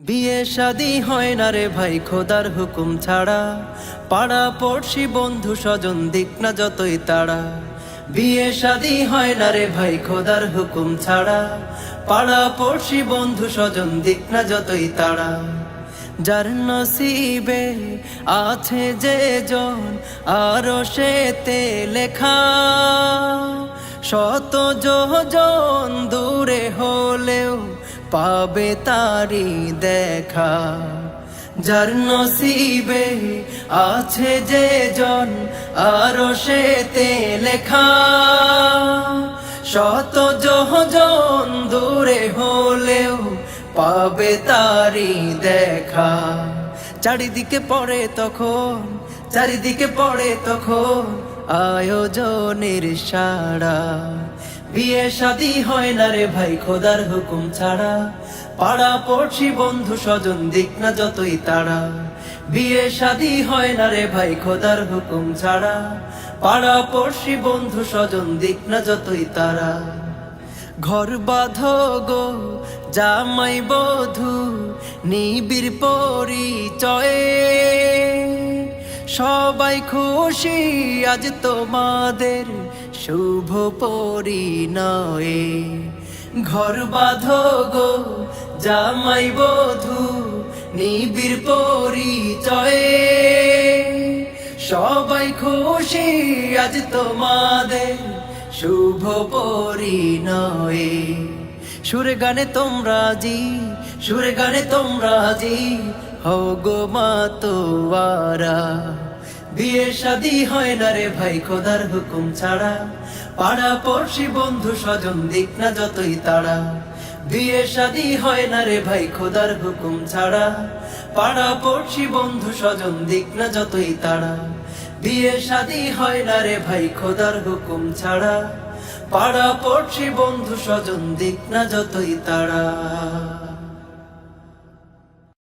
বিয়ে শাদী হয় না রে ভাই খোদার হুকুম ছাড়া, পাড়া পড়শি বন্ধু স্বজন দিক না যতই তাড়া। বিয়ে শাদী হয় না রে ভাই খোদার হুকুম ছাড়া, পাড়া পড়শি বন্ধু স্বজন দিক না যতই তাড়া। যার নসিবে আছে যে জন আরো সেতে লেখা, শত যোজন দূরে হলেও পাবে তারি দেখা। যার নসিবে আছে যে জন আরো সেতে লেখা, শত যোজন দূরে হলেও পাবে তারি দেখা। চারিদিকে পড়ে তখন আয়োজনের সাড়া। বিয়ে শাদী হয় না রে ভাই খোদার হুকুম ছাড়া, পাড়া পড়শি বন্ধু স্বজন দিক না যতই তাড়া। বিয়ে শাদী হয় না রে ভাই খোদার হুকুম ছাড়া, পাড়া পড়শি বন্ধু স্বজন দিক না যতই তাড়া। ঘর বাঁধো গো জামাই বধূ নিবিড় পরিচয়ে, সবাই খুশি আজ তোমাদের শুভ পরিণয়ে। ঘর বাঁধো গো জামাই বধূ নিবিড় পরিচয়ে, সবাই খুশি আজ তোমাদের শুভ পরিণয়ে। সুরে গানে তোমরা জি হও গো মাতোয়ারা। বিয়ে শাদী হয় না রে ভাই খোদার হুকুম ছাড়া, পাড়া পড়শি বন্ধু স্বজন দিক না যতই তাড়া। বিয়ে শাদী হয় না রে ভাই খোদার হুকুম ছাড়া, পাড়া পড়শি বন্ধু স্বজন দিক না যতই তাড়া। বিয়ে শাদী হয় না রে ভাই খোদার হুকুম ছাড়া, পাড়া পড়শি বন্ধু স্বজন দিক না যতই তাড়া।